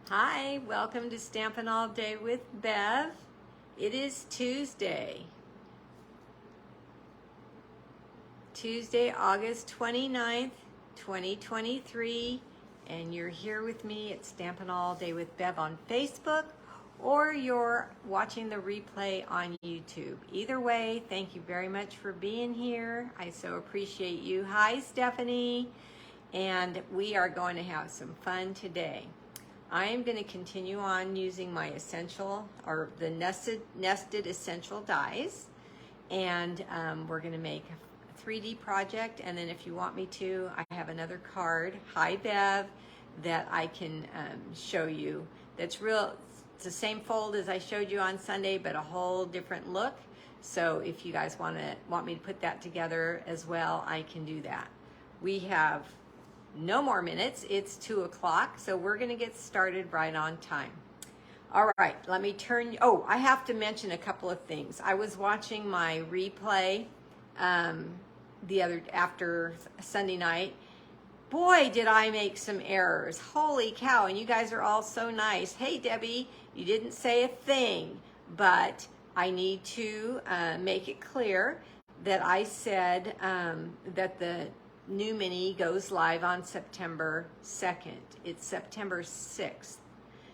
Hi, welcome to Stampin' All Day with Bev. It is Tuesday, August 29th, 2023, and you're here with me at Stampin' All Day with Bev on Facebook, or you're watching the replay on YouTube. Either way, thank you very much for being here. I so appreciate you. Hi, Stephanie, and we are going to have some fun today. I am going to continue on using my essential, or the nested essential dies, and we're going to make a 3D project, and then if you want me to, I have another card, Hi Bev, that I can show you. That's real, it's the same fold as I showed you on Sunday, but a whole different look. So if you guys want me to put that together as well, I can do that. We have no more minutes. It's 2 o'clock, so we're going to get started right on time. All right, let me turn. Oh, I have to mention a couple of things. I was watching my replay after Sunday night. Boy, did I make some errors. Holy cow, and you guys are all so nice. Hey, Debbie, you didn't say a thing, but I need to make it clear that I said that the new mini goes live on September 2nd. It's September 6th.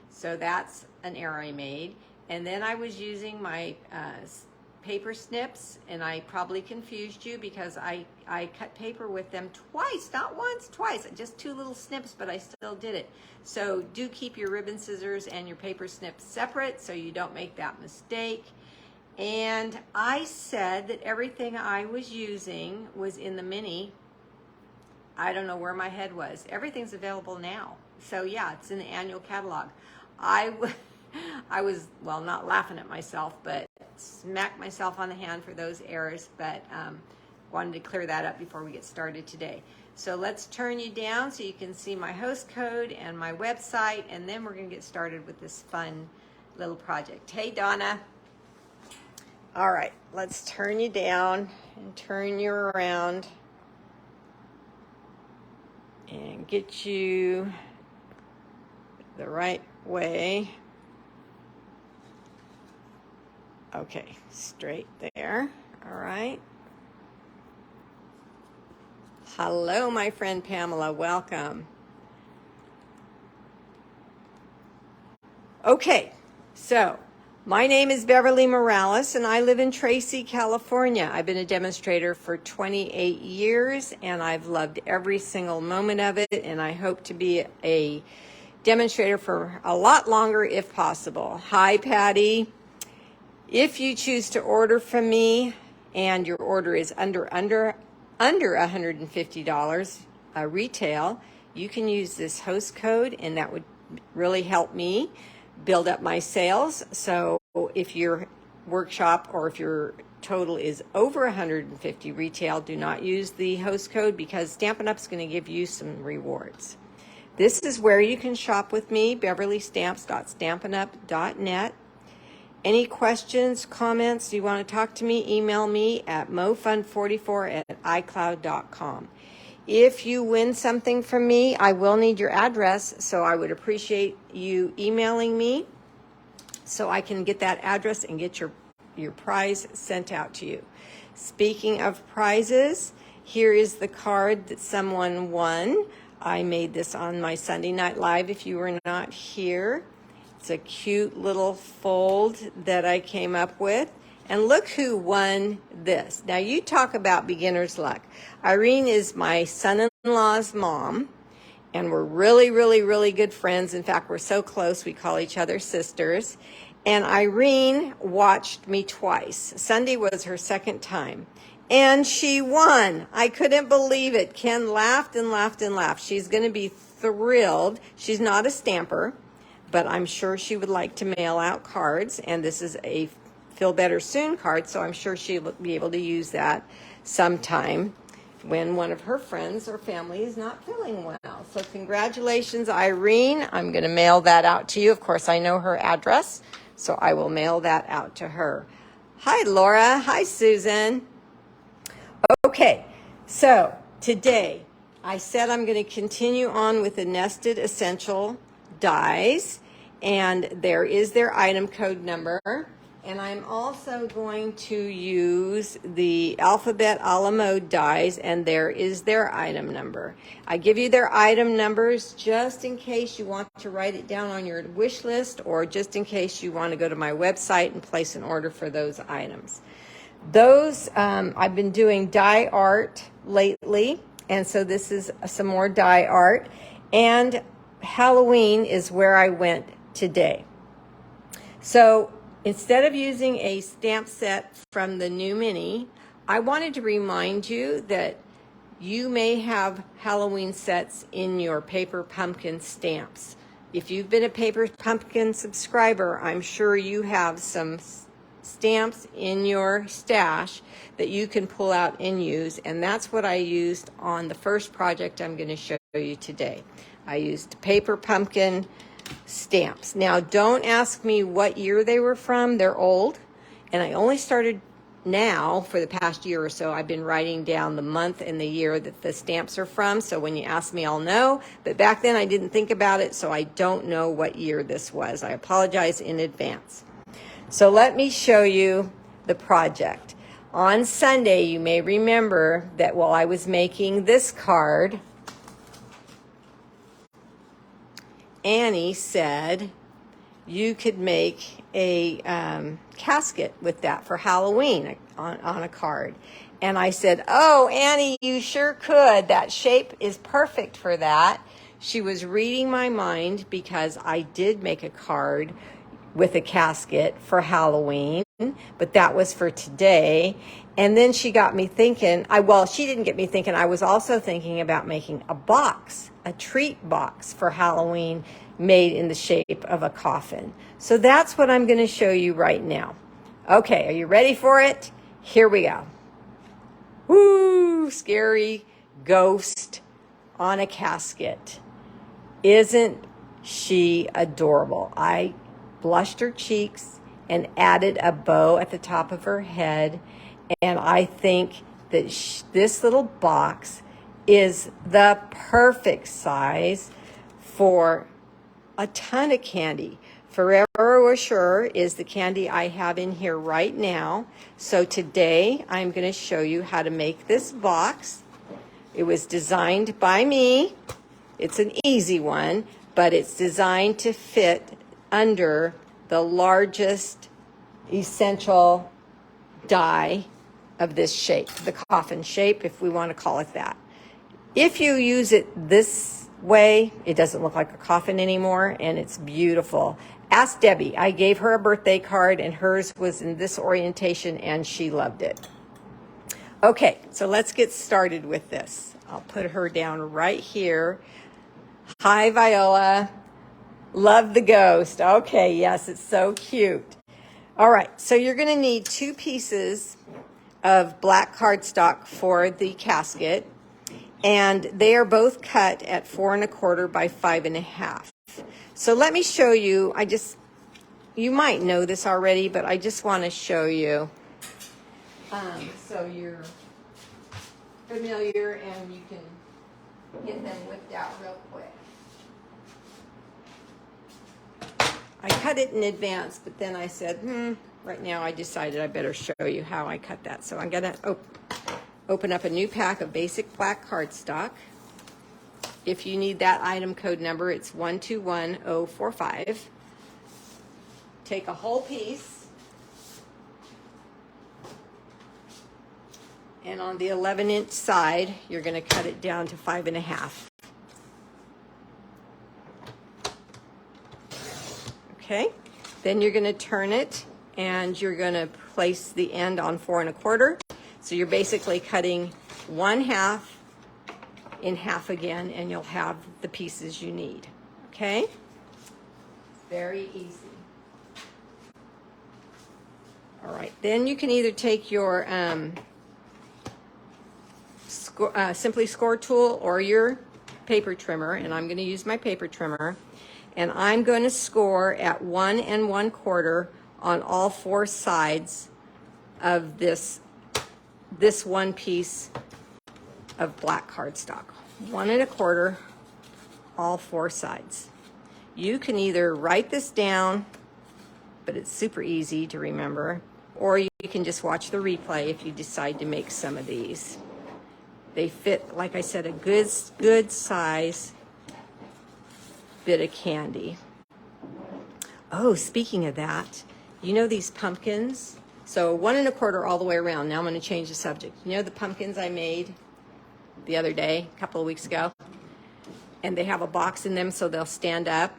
So that's an error I made. And then I was using my paper snips, and I probably confused you because I cut paper with them twice, not once, twice. Just 2 little snips, but I still did it. So do keep your ribbon scissors and your paper snips separate so you don't make that mistake. And I said that everything I was using was in the mini. I don't know where my head was. Everything's available now. So yeah, it's in the annual catalog. I was, well, not laughing at myself, but smacked myself on the hand for those errors, but wanted to clear that up before we get started today. So let's turn you down so you can see my host code and my website, and then we're going to get started with this fun little project. Hey, Donna. All right, let's turn you down and turn you around and get you the right way. Okay, straight there. All right. Hello, my friend Pamela. Welcome. Okay, so my name is Beverly Morales, and I live in Tracy, California. I've been a demonstrator for 28 years, and I've loved every single moment of it, and I hope to be a demonstrator for a lot longer if possible. Hi, Patty. If you choose to order from me and your order is under $150 retail, you can use this host code, and that would really help me build up my sales. So if your workshop or if your total is over 150 retail, do not use the host code because Stampin' Up! Is going to give you some rewards. This is where you can shop with me, beverlystamps.stampinup.net. Any questions, comments, you want to talk to me, email me at mofun44@icloud.com. If you win something from me, I will need your address, so I would appreciate you emailing me so I can get that address and get your prize sent out to you. Speaking of prizes, here is the card that someone won. I made this on my Sunday Night Live if you were not here. It's a cute little fold that I came up with. And look who won this. Now you talk about beginner's luck. Irene is my son-in-law's mom, and we're really, really, really good friends. In fact, we're so close, we call each other sisters. And Irene watched me twice. Sunday was her second time. And she won. I couldn't believe it. Ken laughed and laughed and laughed. She's going to be thrilled. She's not a stamper, but I'm sure she would like to mail out cards. And this is a Feel Better Soon card, so I'm sure she'll be able to use that sometime when one of her friends or family is not feeling well. So congratulations, Irene. I'm going to mail that out to you. Of course, I know her address, so I will mail that out to her. Hi, Laura. Hi, Susan. Okay, so today I said I'm going to continue on with the nested essential dies, And there is their item code number. And I'm also going to use the alphabet a la mode dies, and there is their item number. I give you their item numbers just in case you want to write it down on your wish list, or just in case you want to go to my website and place an order for those items. Those, I've been doing die art lately, and so this is some more die art. And Halloween is where I went today. So instead of using a stamp set from the new mini, I wanted to remind you that you may have Halloween sets in your Paper Pumpkin stamps. If you've been a Paper Pumpkin subscriber, I'm sure you have some stamps in your stash that you can pull out and use, and that's what I used on the first project I'm going to show you today. I used Paper Pumpkin stamps. Now, don't ask me what year they were from. They're old, and I only started now for the past year or so. I've been writing down the month and the year that the stamps are from, so when you ask me, I'll know. But back then, I didn't think about it, so I don't know what year this was. I apologize in advance. So let me show you the project. On Sunday, you may remember that while I was making this card, Annie said you could make a casket with that for Halloween on a card. And I said, oh, Annie, you sure could. That shape is perfect for that. She was reading my mind because I did make a card with a casket for Halloween, but that was for today. And then she got me thinking, she didn't get me thinking, I was also thinking about making a box, a treat box for Halloween made in the shape of a coffin. So that's what I'm going to show you right now. Okay, are you ready for it? Here we go. Woo, scary ghost on a casket. Isn't she adorable? I blushed her cheeks and added a bow at the top of her head. And I think that this little box is the perfect size for a ton of candy. Forever Sure is the candy I have in here right now. So today I'm going to show you how to make this box. It was designed by me. It's an easy one, but it's designed to fit under the largest essential die of this shape, the coffin shape, if we want to call it that. If you use it this way, it doesn't look like a coffin anymore, and it's beautiful. Ask Debbie. I gave her a birthday card, and hers was in this orientation, and she loved it. Okay, so let's get started with this. I'll put her down right here. Hi, Viola. Love the ghost. Okay, yes, it's so cute. All right, so you're going to need 2 pieces of black cardstock for the casket, and they are both cut at 4 1/4 by 5 1/2. So let me show you. You might know this already, but I just want to show you so you're familiar and you can get them whipped out real quick. I cut it in advance, but then I said, right now I decided I better show you how I cut that. So I'm going to open up a new pack of basic black cardstock. If you need that item code number, it's 121045. Take a whole piece, and on the 11-inch side, you're going to cut it down to 5 1/2. Okay, then you're going to turn it, and you're going to place the end on 4 1/4. So you're basically cutting 1/2 in half again, and you'll have the pieces you need. Okay, very easy. All right, then you can either take your Simply Score tool or your paper trimmer, and I'm going to use my paper trimmer, and I'm going to score at 1 1/4 on all 4 sides of this one piece of black cardstock. 1 1/4, all 4 sides. You can either write this down, but it's super easy to remember, or you can just watch the replay if you decide to make some of these. They fit, like I said, a good size bit of candy. Oh, speaking of that, you know these pumpkins? So 1 1/4 all the way around. Now I'm going to change the subject. You know the pumpkins I made the other day, a couple of weeks ago? And they have a box in them so they'll stand up.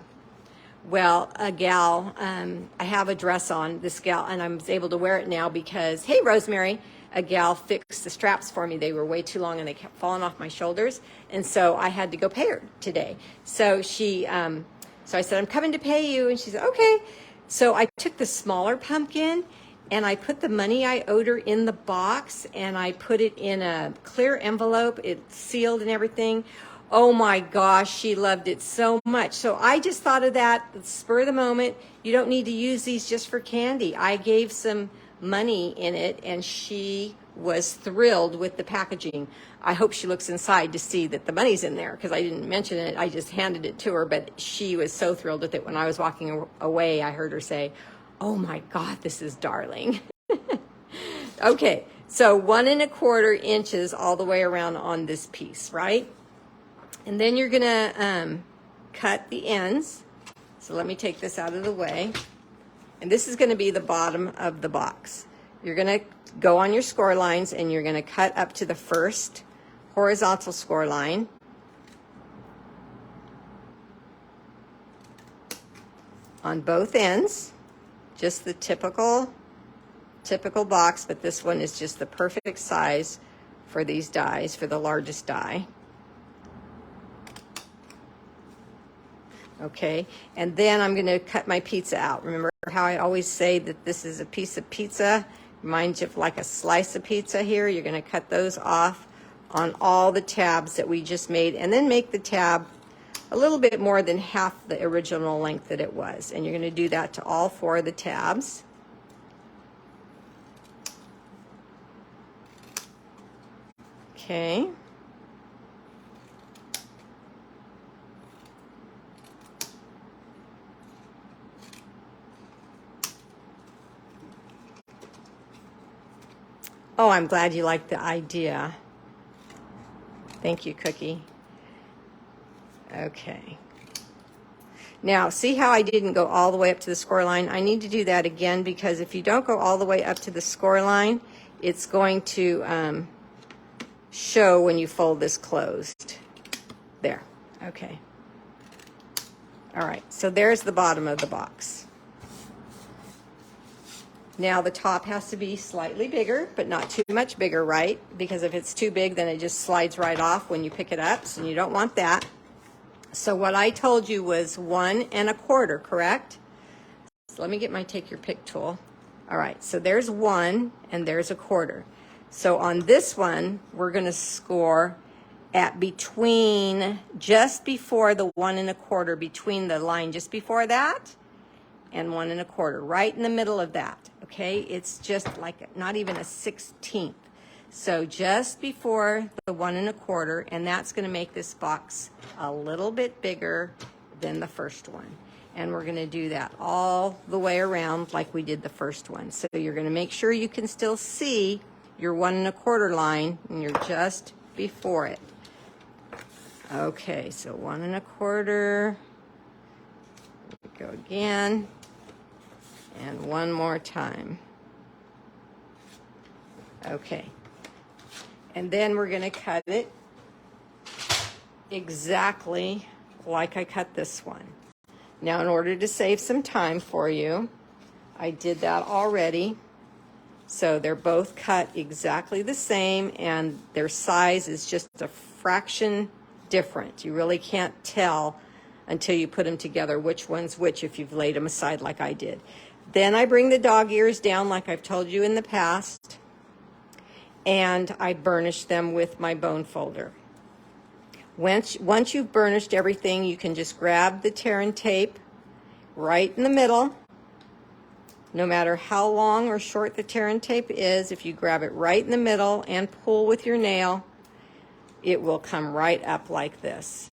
Well, a gal, I have a dress on, this gal, and I was able to wear it now because, hey, Rosemary, a gal fixed the straps for me. They were way too long and they kept falling off my shoulders. And so I had to go pay her today. So so I said, I'm coming to pay you. And she said, okay. So I took the smaller pumpkin and I put the money I owed her in the box and I put it in a clear envelope. It's sealed and everything. Oh my gosh, she loved it so much. So I just thought of that, spur of the moment. You don't need to use these just for candy. I gave some money in it and she was thrilled with the packaging. I hope she looks inside to see that the money's in there because I didn't mention it. I just handed it to her, but she was so thrilled with it. When I was walking away, I heard her say, oh my God, this is darling. Okay, so 1 1/4 inches all the way around on this piece, right? And then you're gonna cut the ends. So let me take this out of the way. And this is gonna be the bottom of the box. You're gonna go on your score lines and you're gonna cut up to the first horizontal score line. On both ends, just the typical box, but this one is just the perfect size for these dies, for the largest die. Okay, and then I'm going to cut my pizza out. Remember how I always say that this is a piece of pizza? Reminds you of like a slice of pizza here. You're going to cut those off on all the tabs that we just made, and then make the tab a little bit more than half the original length that it was. And you're going to do that to all 4 of the tabs. Okay. Oh, I'm glad you liked the idea. Thank you, Cookie. Okay. Now, see how I didn't go all the way up to the score line? I need to do that again because if you don't go all the way up to the score line, it's going to show when you fold this closed. There. Okay. All right. So there's the bottom of the box. Now the top has to be slightly bigger, but not too much bigger, right? Because if it's too big, then it just slides right off when you pick it up, so you don't want that. So what I told you was 1 1/4, correct? So let me get my take your pick tool. All right, so there's 1 and there's 1/4. So on this one, we're gonna score at between, just before the 1 1/4, between the line just before that and 1 1/4, right in the middle of that, okay? It's just like not even a 1/16. So just before the 1 1/4, and that's gonna make this box a little bit bigger than the first one. And we're gonna do that all the way around like we did the first one. So you're gonna make sure you can still see your 1 1/4 line and you're just before it. Okay, so 1 1/4, go again, and one more time. Okay, and then we're gonna cut it exactly like I cut this one. Now, in order to save some time for you, I did that already. So they're both cut exactly the same, and their size is just a fraction different. You really can't tell until you put them together which one's which if you've laid them aside like I did. Then I bring the dog ears down like I've told you in the past, and I burnish them with my bone folder. Once you've burnished everything, you can just grab the tear and tape right in the middle. No matter how long or short the tear and tape is, if you grab it right in the middle and pull with your nail, it will come right up like this.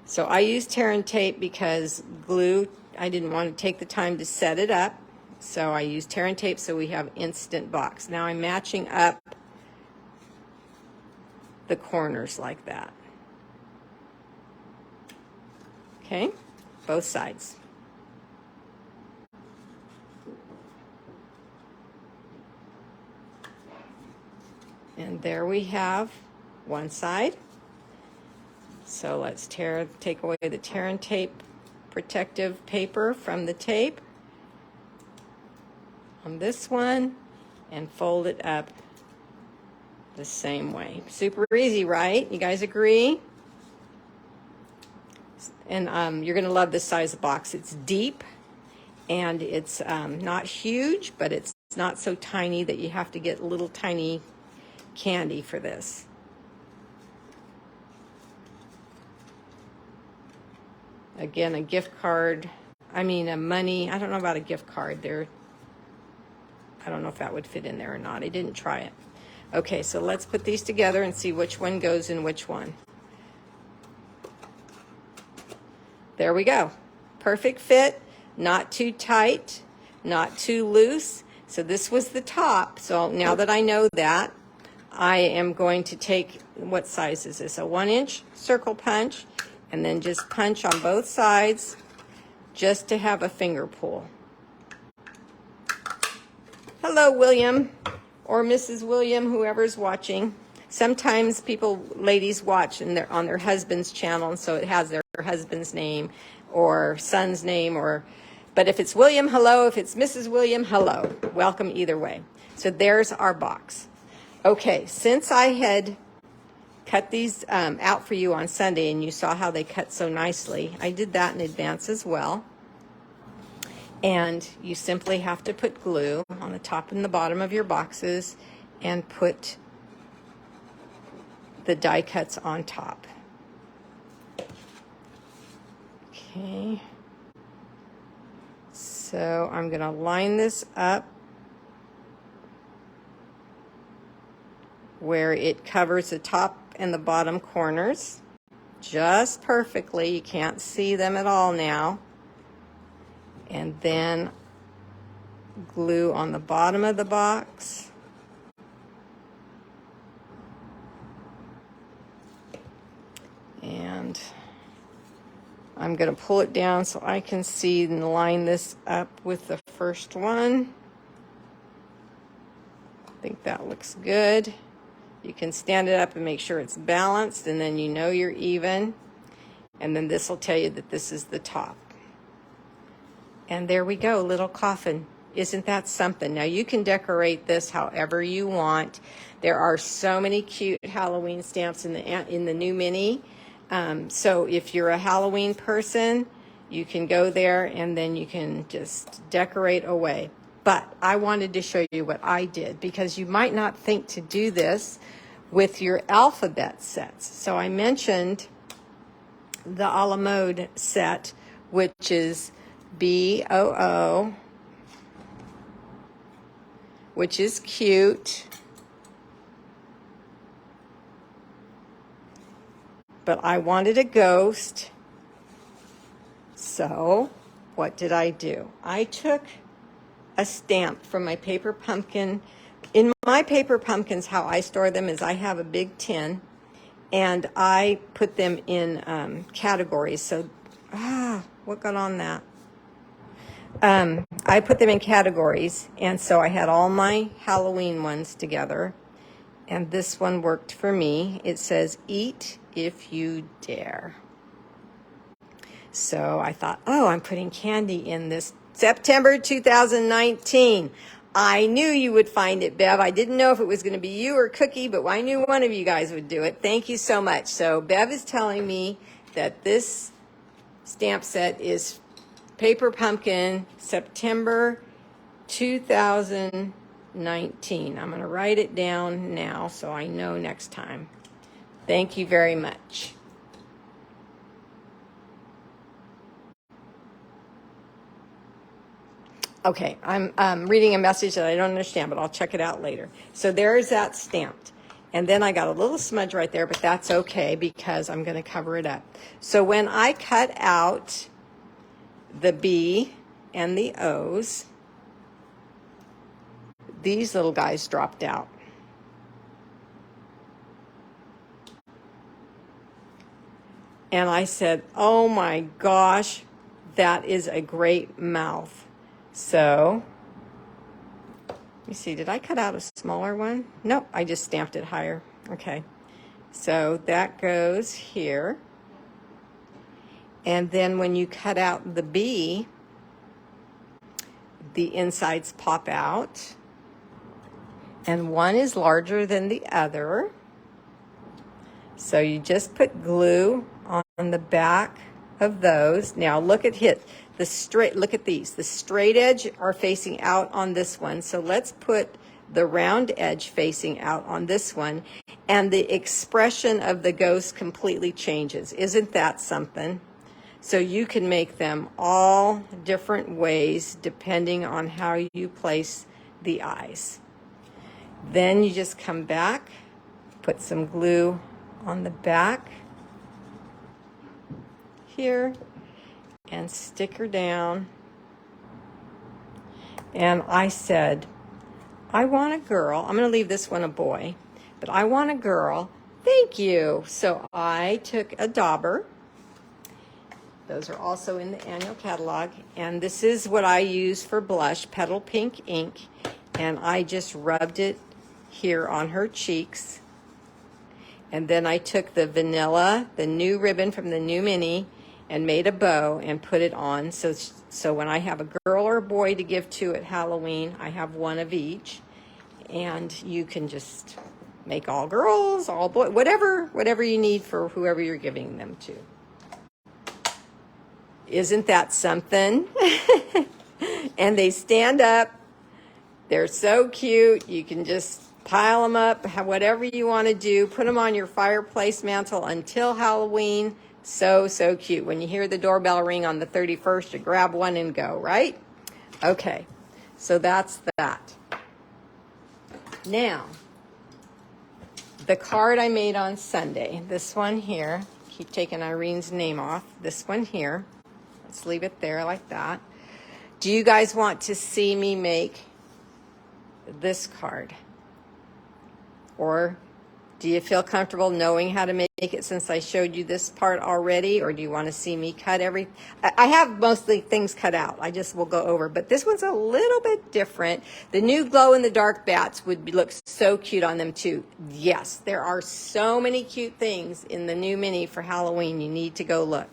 So I use tear and tape because glue, I didn't want to take the time to set it up. So I use tear and tape so we have instant box. Now I'm matching up the corners like that. Okay, both sides. And there we have one side. So let's take away the tear and tape protective paper from the tape on this one and fold it up the same way. Super easy, right? You guys agree? And you're gonna love this size of box. It's deep and it's not huge, but it's not so tiny that you have to get little tiny candy for this. Again, a gift card, a money, I don't know about a gift card there. I don't know if that would fit in there or not. I didn't try it. Okay, so let's put these together and see which one goes in which one. There we go. Perfect fit, not too tight, not too loose. So this was the top. So now that I know that, I am going to take, what size is this? A 1-inch circle punch, and then just punch on both sides just to have a finger pull. Hello, William, or Mrs. William, whoever's watching. Sometimes ladies watch on their husband's channel, and so it has their husband's name or son's name, but if it's William, hello. If it's Mrs. William, hello. Welcome either way. So there's our box. Okay, since I had cut these out for you on Sunday and you saw how they cut so nicely, I did that in advance as well. And you simply have to put glue on the top and the bottom of your boxes and put the die cuts on top. Okay. So I'm going to line this up where it covers the top and the bottom corners just perfectly. You can't see them at all now. And then glue on the bottom of the box. And I'm going to pull it down so I can see and line this up with the first one. I think that looks good. You can stand it up and make sure it's balanced, and then you know you're even. And then this will tell you that this is the top. And there we go, little coffin. Isn't that something? Now you can decorate this however you want. There are so many cute Halloween stamps in the new mini. So if you're a Halloween person, you can go there and then you can just decorate away. But I wanted to show you what I did because you might not think to do this with your alphabet sets. So I mentioned the a la mode set, which is BOO, which is cute. But I wanted a ghost. So what did I do? I took a stamp from my paper pumpkin. In my paper pumpkins, how I store them is I have a big tin and I put them in categories. So, what got on that? I put them in categories, and so I had all my Halloween ones together, and this one worked for me. It says, "Eat if you dare." So I thought, I'm putting candy in this September 2019. I knew you would find it, Bev. I didn't know if it was going to be you or Cookie, but I knew one of you guys would do it. Thank you so much. So Bev is telling me that this stamp set is Paper Pumpkin, September 2019. I'm going to write it down now so I know next time. Thank you very much. Okay, I'm reading a message that I don't understand, but I'll check it out later. So there's that stamped. And then I got a little smudge right there, but that's okay because I'm going to cover it up. So when I cut out the B and the O's, these little guys dropped out. And I said, oh my gosh, that is a great mouth. So, let me see, did I cut out a smaller one? Nope, I just stamped it higher. Okay, so that goes here. And then when you cut out the B, the insides pop out. And one is larger than the other. So you just put glue on the back of those. Now look at look at these. The straight edge are facing out on this one. So let's put the round edge facing out on this one. And the expression of the ghost completely changes. Isn't that something? So you can make them all different ways depending on how you place the eyes. Then you just come back, put some glue on the back here, and stick her down. And I said, I want a girl. I'm going to leave this one a boy, but I want a girl. Thank you. So I took a dauber. Those are also in the annual catalog. And this is what I use for blush, Petal Pink ink. And I just rubbed it here on her cheeks. And then I took the vanilla, the new ribbon from the new mini, and made a bow and put it on. So when I have a girl or a boy to give to at Halloween, I have one of each. And you can just make all girls, all boys, whatever you need for whoever you're giving them to. Isn't that something? And they stand up. They're so cute. You can just pile them up, whatever you want to do. Put them on your fireplace mantle until Halloween. So cute. When you hear the doorbell ring on the 31st, you grab one and go, right? Okay, so that's that. Now, the card I made on Sunday, this one here, keep taking Irene's name off, this one here. Let's leave it there like that. Do you guys want to see me make this card? Or do you feel comfortable knowing how to make it since I showed you this part already? Or do you want to see me cut everything? I have mostly things cut out. I just will go over. But this one's a little bit different. The new glow-in-the-dark bats would look so cute on them too. Yes, there are so many cute things in the new mini for Halloween. You need to go look.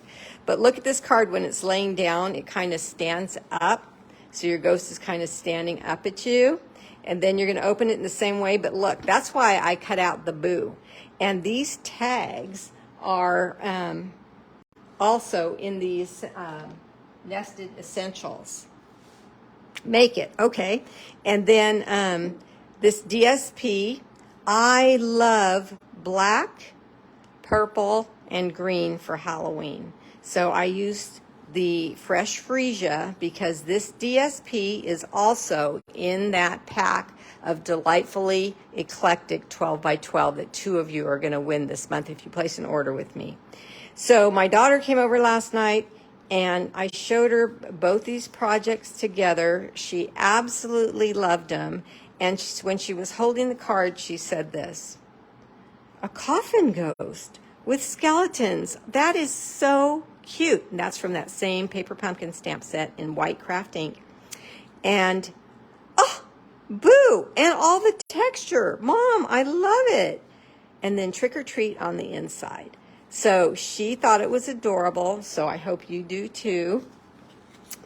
But look at this card when it's laying down. It kind of stands up. So your ghost is kind of standing up at you. And then you're going to open it in the same way. But look, that's why I cut out the boo. And these tags are also in these nested essentials. Make it, okay. And then this DSP, I love black, purple, and green for Halloween. So I used the Fresh Freesia because this DSP is also in that pack of Delightfully Eclectic 12 by 12 that 2 of you are going to win this month if you place an order with me. So my daughter came over last night and I showed her both these projects together. She absolutely loved them. And when she was holding the card, she said this, "A coffin ghost with skeletons. That is so cute." And that's from that same Paper Pumpkin stamp set in white craft ink. And, oh, boo, and all the texture. Mom, I love it. And then Trick or Treat on the inside. So she thought it was adorable, so I hope you do too.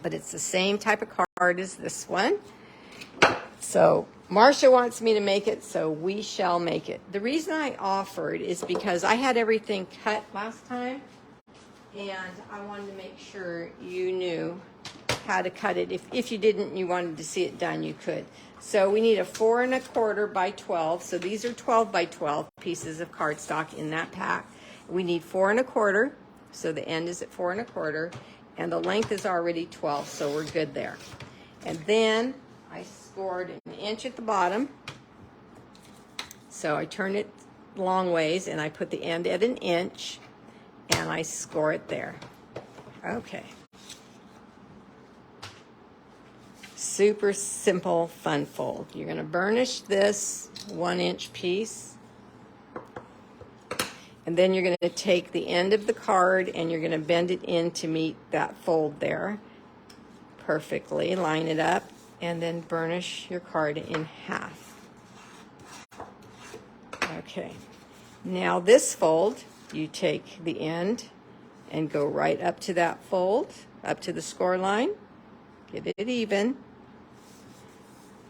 But it's the same type of card as this one. So Marcia wants me to make it, so we shall make it. The reason I offered is because I had everything cut last time. And I wanted to make sure you knew how to cut it. If you didn't, you wanted to see it done, you could. So we need a 4 1/4 by 12. So these are 12 by 12 pieces of cardstock in that pack. We need 4 1/4. So the end is at 4 1/4. And the length is already 12, so we're good there. And then I scored 1 inch at the bottom. So I turn it long ways and I put the end at 1 inch and I score it there. Okay. Super simple, fun fold. You're going to burnish this 1 inch piece. And then you're going to take the end of the card and you're going to bend it in to meet that fold there perfectly. Line it up and then burnish your card in half. Okay. Now this fold, you take the end and go right up to that fold, up to the score line. Get it even.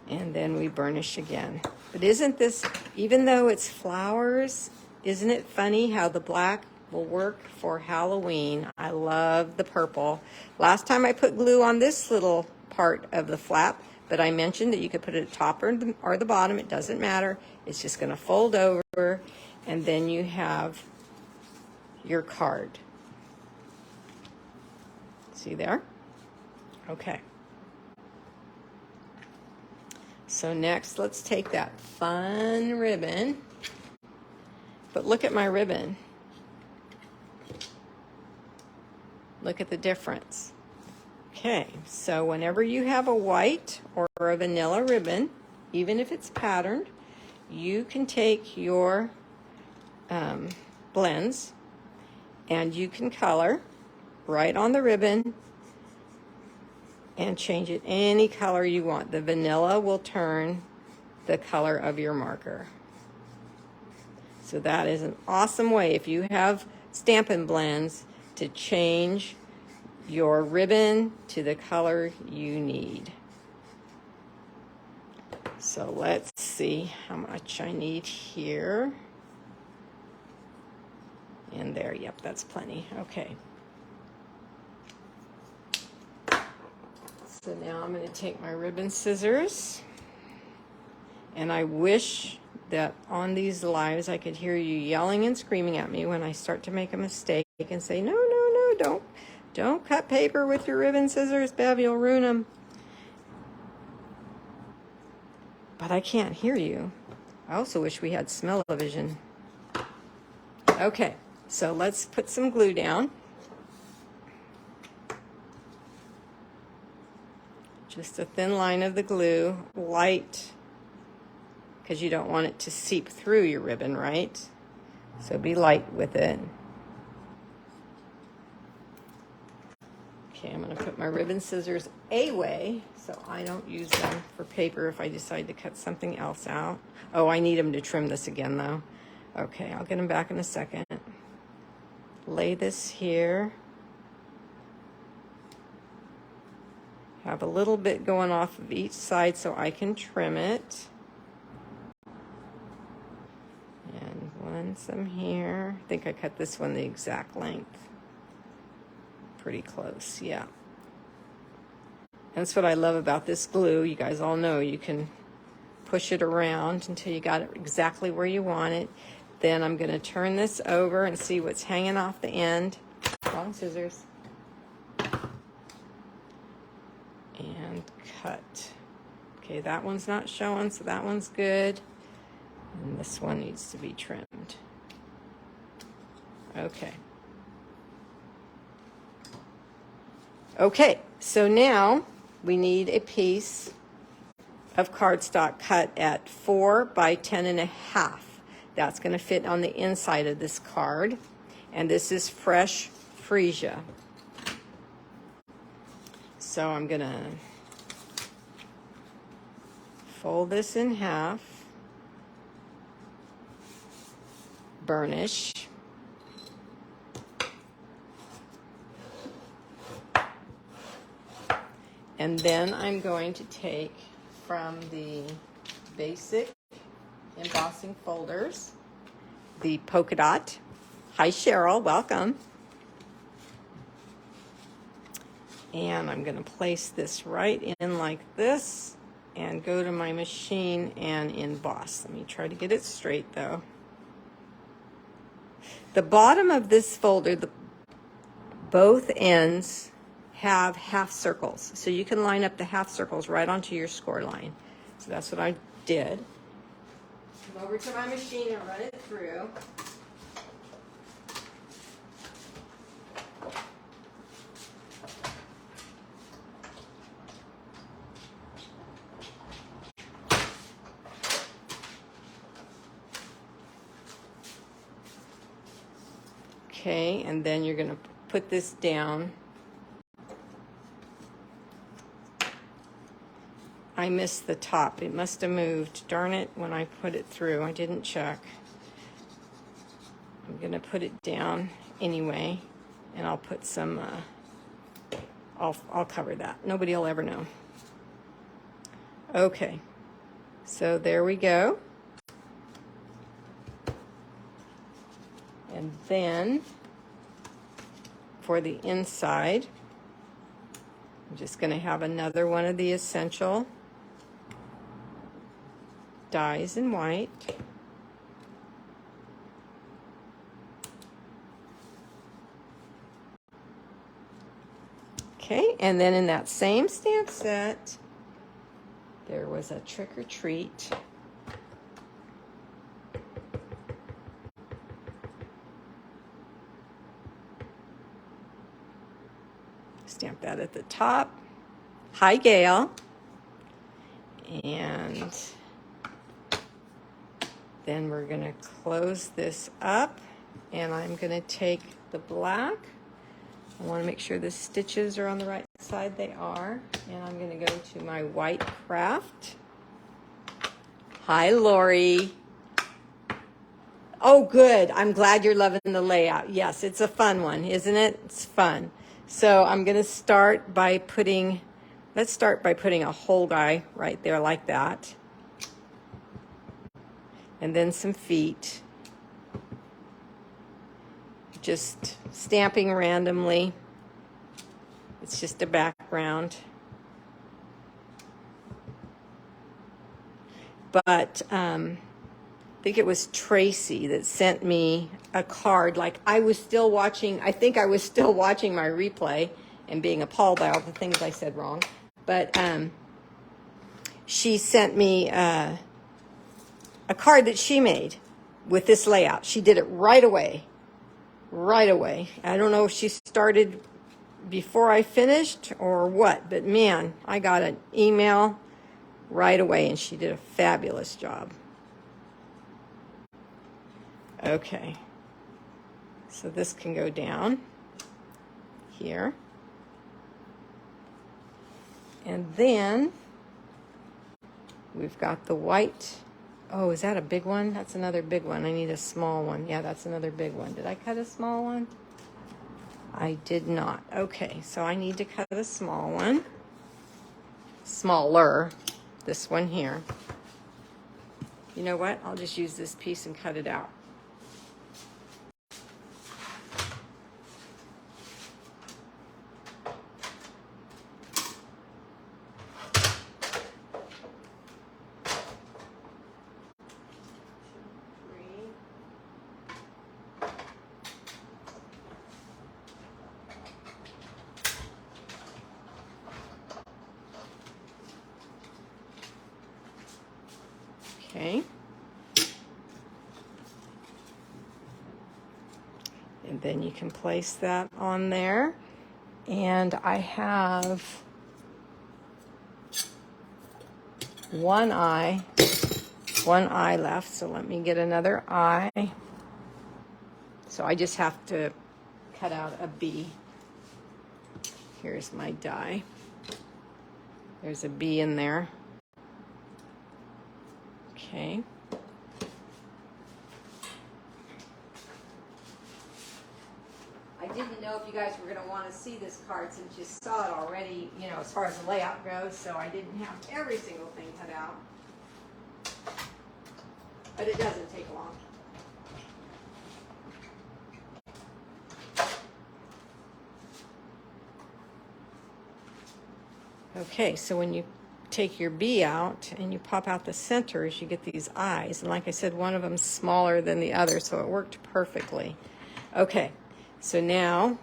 And then we burnish again. But isn't this, even though it's flowers, isn't it funny how the black will work for Halloween? I love the purple. Last time I put glue on this little part of the flap, but I mentioned that you could put it at the top or the bottom. It doesn't matter. It's just going to fold over, and then you have your card. See there? Okay. So next, let's take that fun ribbon. But look at my ribbon. Look at the difference. Okay, so whenever you have a white or a vanilla ribbon, even if it's patterned, you can take your blends and you can color right on the ribbon and change it any color you want. The vanilla will turn the color of your marker. So that is an awesome way, if you have Stampin' Blends, to change your ribbon to the color you need. So let's see how much I need here. And there, yep, that's plenty. Okay. So now I'm going to take my ribbon scissors, and I wish that on these lives I could hear you yelling and screaming at me when I start to make a mistake and say, no, no, no, don't cut paper with your ribbon scissors, Bev, you'll ruin them. But I can't hear you. I also wish we had smell-o-vision. Okay, so let's put some glue down. Just a thin line of the glue, light, because you don't want it to seep through your ribbon, right? So be light with it. Okay, I'm going to put my ribbon scissors away so I don't use them for paper if I decide to cut something else out. Oh, I need them to trim this again though. Okay, I'll get them back in a second. Lay this here. Have a little bit going off of each side so I can trim it. And some here. I think I cut this one the exact length. Pretty close, yeah. That's what I love about this glue. You guys all know you can push it around until you got it exactly where you want it. Then I'm going to turn this over and see what's hanging off the end. Long scissors. And cut. Okay, that one's not showing, so that one's good. And this one needs to be trimmed. Okay. Okay, so now we need a piece of cardstock cut at 4 by 10.5. That's going to fit on the inside of this card. And this is fresh freesia. So I'm going to fold this in half, burnish, and then I'm going to take from the basic embossing folders the polka dot. Hi Cheryl, welcome. And I'm going to place this right in like this and go to my machine and emboss. Let me try to get it straight though. The bottom of this folder, both ends have half circles. So you can line up the half circles right onto your score line. So that's what I did. Come over to my machine and run it through. Okay, and then you're going to put this down. I missed the top. It must have moved. Darn it, when I put it through. I didn't check. I'm going to put it down anyway, and I'll put some, I'll cover that. Nobody will ever know. Okay, so there we go. And then for the inside, I'm just going to have another one of the essential dyes in white. Okay, and then in that same stamp set, there was a Trick or Treat. Stamp that at the top. Hi, Gail. And then we're going to close this up, and I'm going to take the black. I want to make sure the stitches are on the right side. They are. And I'm going to go to my white craft. Hi, Lori. Oh, good. I'm glad you're loving the layout. Yes, it's a fun one, isn't it? It's fun. So I'm going to start by putting, let's start by putting a whole guy right there like that. And then some feet. Just stamping randomly. It's just a background. But I think it was Tracy that sent me a card. Like I was still watching, I think I was still watching my replay and being appalled by all the things I said wrong. But she sent me a card that she made with this layout. She did it right away. Right away. I don't know if she started before I finished or what, but man, I got an email right away and she did a fabulous job. Okay, so this can go down here. And then we've got the white. Oh, is that a big one? That's another big one. I need a small one. Yeah, that's another big one. Did I cut a small one? I did not. Okay, so I need to cut a small one. Smaller. This one here. You know what? I'll just use this piece and cut it out. Okay. And then you can place that on there. And I have one eye left, so let me get another eye. So I just have to cut out a bee. Here's my die. There's a bee in there. Okay. I didn't know if you guys were going to want to see this card since you saw it already, you know, as far as the layout goes, so I didn't have every single thing cut out. But it doesn't take long. Okay, so when you take your bee out and you pop out the centers, you get these eyes. And like I said, one of them's smaller than the other, so it worked perfectly. Okay, so now,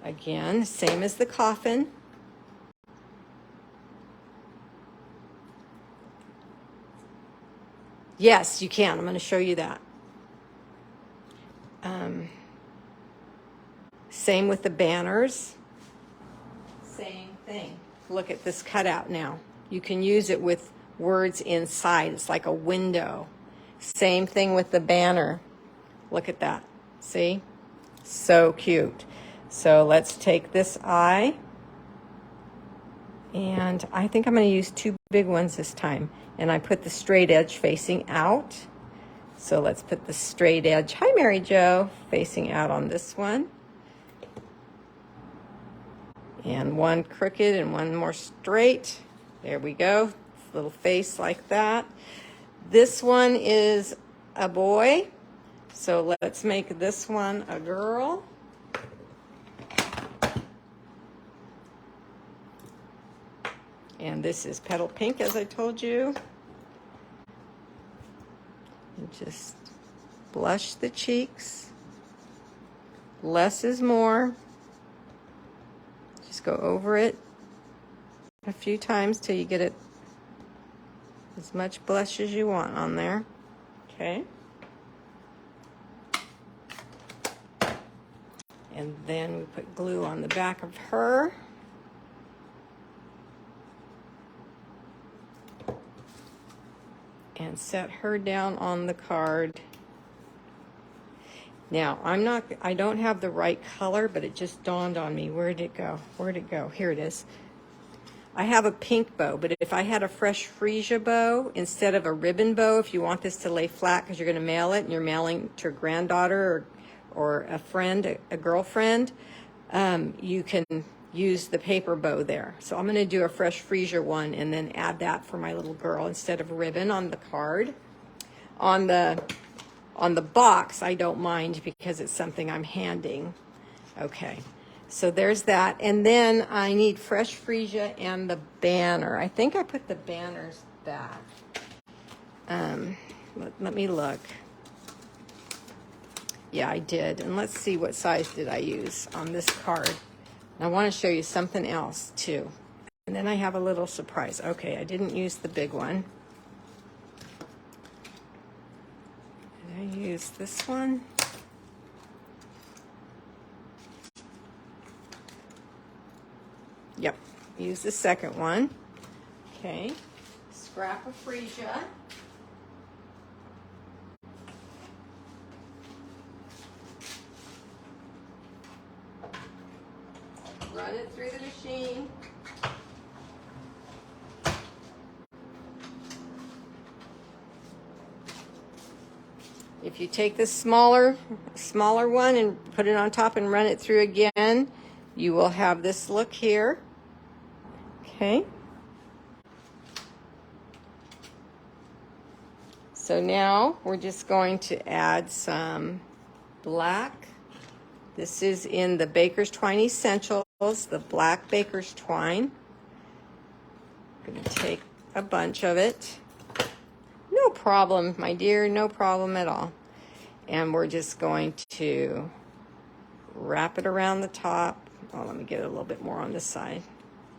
again, same as the coffin. Yes, you can. I'm going to show you that. Same with the banners. Same thing. Look at this cutout now. You can use it with words inside. It's like a window. Same thing with the banner. Look at that. See? So cute. So let's take this eye. And I think I'm going to use 2 big ones this time. And I put the straight edge facing out. So let's put the straight edge, hi Mary Jo, facing out on this one. And one crooked and one more straight. There we go. Little face like that. This one is a boy. So let's make this one a girl. And this is Petal Pink, as I told you. And just blush the cheeks. Less is more. Just go over it a few times till you get it as much blush as you want on there. Okay. And then we put glue on the back of her. And set her down on the card. Now, I don't have the right color, but it just dawned on me. Where'd it go? Where'd it go? Here it is. I have a pink bow, but if I had a fresh freesia bow instead of a ribbon bow, if you want this to lay flat because you're going to mail it and you're mailing to your granddaughter or a friend, a girlfriend, you can use the paper bow there. So I'm going to do a fresh freesia one and then add that for my little girl instead of ribbon on the card. On the box, I don't mind because it's something I'm handing. Okay, so there's that. And then I need fresh freesia and the banner. I think I put the banners back. Let me look. Yeah, I did. And let's see, what size did I use on this card. I want to show you something else too. And then I have a little surprise. Okay, I didn't use the big one. Did I use this one? Yep, use the second one. Okay, scrap of freesia. Run it through the machine. If you take the smaller one and put it on top and run it through again, you will have this look here. Okay. So now we're just going to add some black. This is in the Baker's Twine Essentials, the black Baker's Twine. I'm going to take a bunch of it. No problem, my dear, no problem at all. And we're just going to wrap it around the top. Oh, let me get it a little bit more on this side.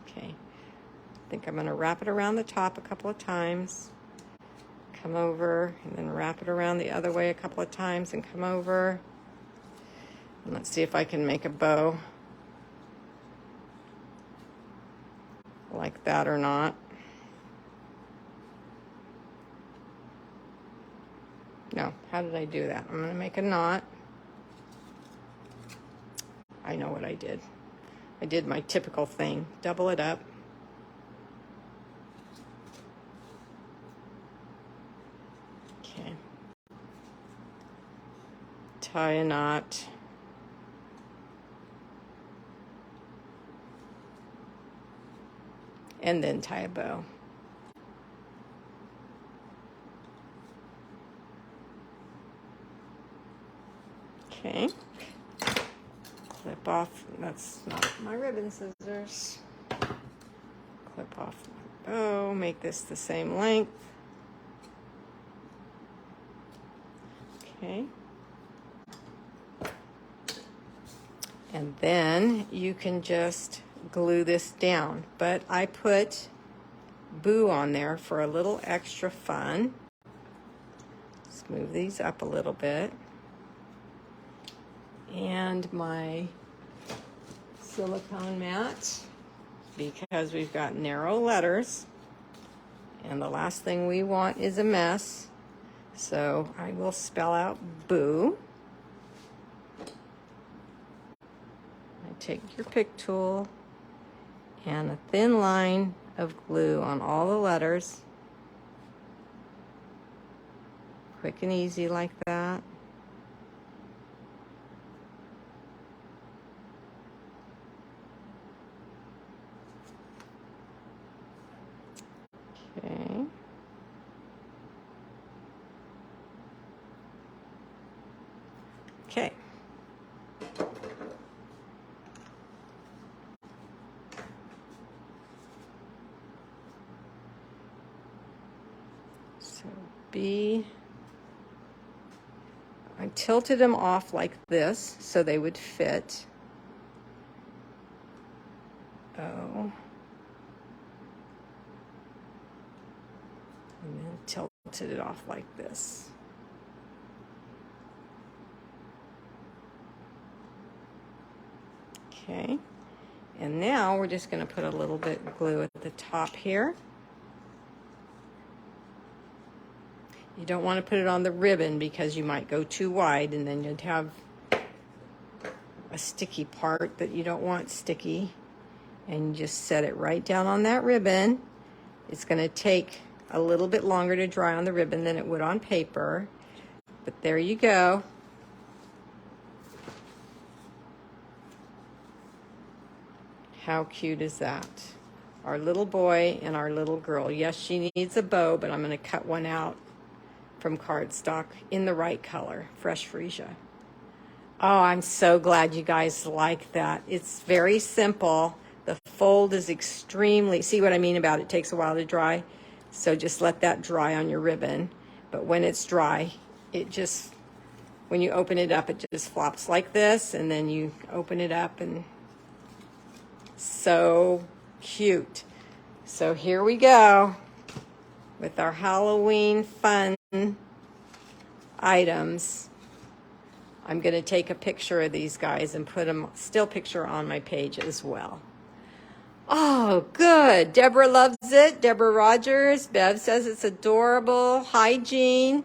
Okay. I think I'm going to wrap it around the top a couple of times. Come over and then wrap it around the other way a couple of times and come over. And let's see if I can make a bow like that or not. No, how did I do that? I'm going to make a knot. I know what I did. I did my typical thing. Double it up. Okay. Tie a knot. And then tie a bow. Okay. Clip off, that's not my ribbon scissors. Clip off my bow, make this the same length. Okay. And then you can just glue this down, but I put Boo on there for a little extra fun. Let's move these up a little bit. And my silicone mat, because we've got narrow letters. And the last thing we want is a mess. So I will spell out boo. I take your pick tool and a thin line of glue on all the letters. Quick and easy like that. Okay. Okay. So B, I tilted them off like this so they would fit. O. And then tilted it off like this. Okay, and now we're just going to put a little bit of glue at the top here. You don't want to put it on the ribbon because you might go too wide and then you'd have a sticky part that you don't want sticky. And you just set it right down on that ribbon. It's going to take a little bit longer to dry on the ribbon than it would on paper, but there you go. How cute is that? Our little boy and our little girl. Yes, she needs a bow, but I'm going to cut one out from cardstock in the right color, fresh freesia. Oh, I'm so glad you guys like that. It's very simple. The fold is extremely, see what I mean about it takes a while to dry? So just let that dry on your ribbon. But when it's dry, it just, when you open it up, it just flops like this, and then you open it up, and so cute. So here we go with our Halloween fun items. I'm going to take a picture of these guys and put them, still picture on my page as well. Oh, good. Deborah loves it. Deborah Rogers. Bev says it's adorable. Hi, Jean.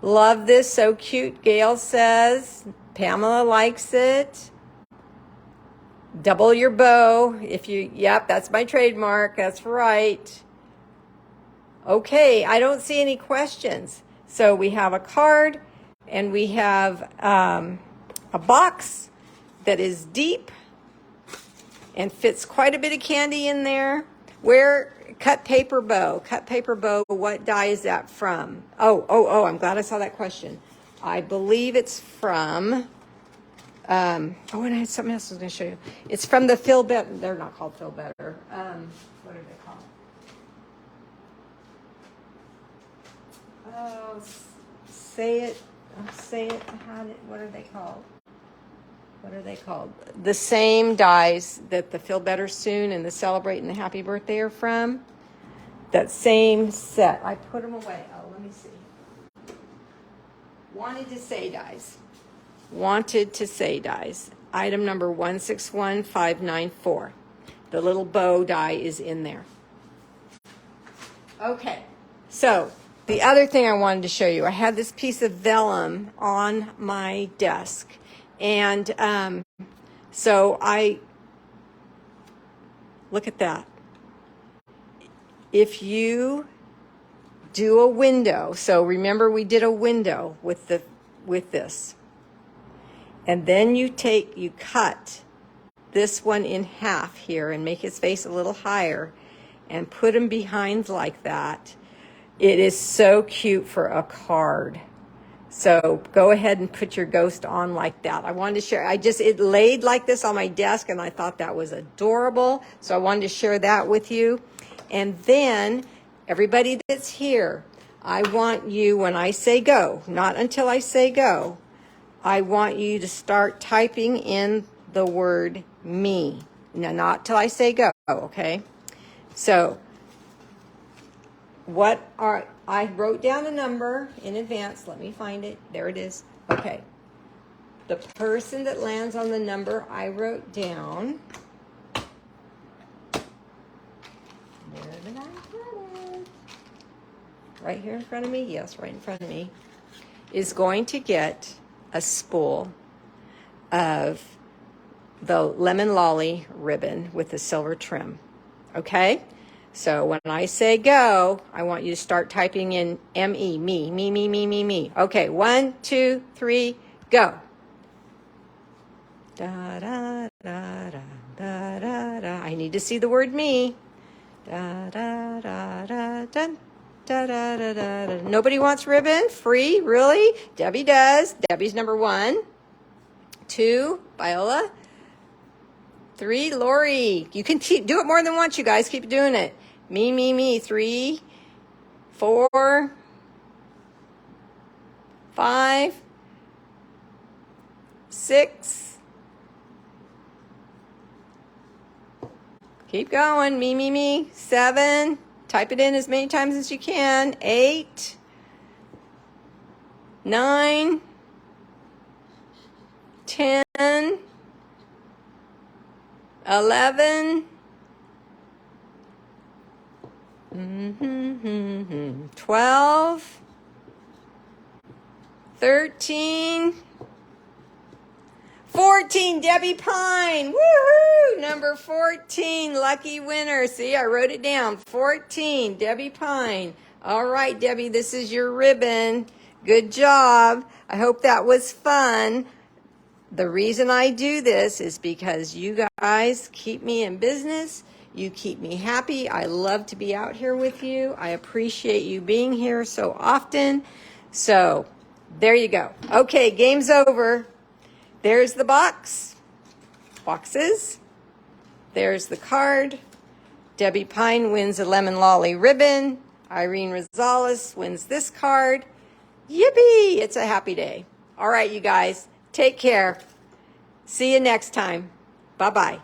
Love this. So cute. Gail says. Pamela likes it. Double your bow. If you, yep, that's my trademark. That's right. Okay, I don't see any questions. So we have a card and we have a box that is deep and fits quite a bit of candy in there. Where, cut paper bow. Cut paper bow, what die is that from? Oh, I'm glad I saw that question. I believe it's from, and I had something else I was going to show you. It's from the Feel Better, they're not called Feel Better. What are they called? Oh, say it, what are they called? What are they called? The same dies that the Feel Better Soon and the Celebrate and the Happy Birthday are from. That same set. I put them away. Oh, let me see. Wanted to Say dies. Wanted to Say dies. Item number 161594. The little bow die is in there. Okay, so the other thing I wanted to show you, I had this piece of vellum on my desk. And so look at that. If you do a window, so remember we did a window with this. And then you cut this one in half here and make his face a little higher and put him behind like that. It is so cute for a card. So go ahead and put your ghost on like that. I wanted to share, it laid like this on my desk and I thought that was adorable. So I wanted to share that with you. And then everybody that's here, I want you, when I say go, not until I say go, I want you to start typing in the word me. Now, not till I say go, okay? So I wrote down a number in advance. Let me find it. There it is. Okay. The person that lands on the number I wrote down. Where did I put it? Right here in front of me? Yes, right in front of me. Is going to get a spool of the lemon lolly ribbon with the silver trim. Okay? So when I say go, I want you to start typing in M-E, me, me, me, me, me, me. Okay, 1, 2, 3, go. Da, da, da, da, da, da, da. I need to see the word me. Da, da, da, da, da. Da, da, da, da, da. Nobody wants ribbon? Free? Really? Debbie does. Debbie's number 1. 2, Viola. 3, Lori. You can do it more than once, you guys. Keep doing it. Me, me, me. 3, 4, 5, 6. Keep going. Me, me, me. 7. Type it in as many times as you can. 8, 9, 10, 11, 12, 13, 14, Debbie Pine. Woohoo! Number 14, lucky winner. See, I wrote it down. 14, Debbie Pine. All right, Debbie, this is your ribbon. Good job. I hope that was fun. The reason I do this is because you guys keep me in business. You keep me happy. I love to be out here with you. I appreciate you being here so often. So there you go. Okay, game's over. There's the boxes. There's the card. Debbie Pine wins a lemon lolly ribbon. Irene Rosales wins this card. Yippee! It's a happy day. All right, you guys, take care. See you next time. Bye-bye.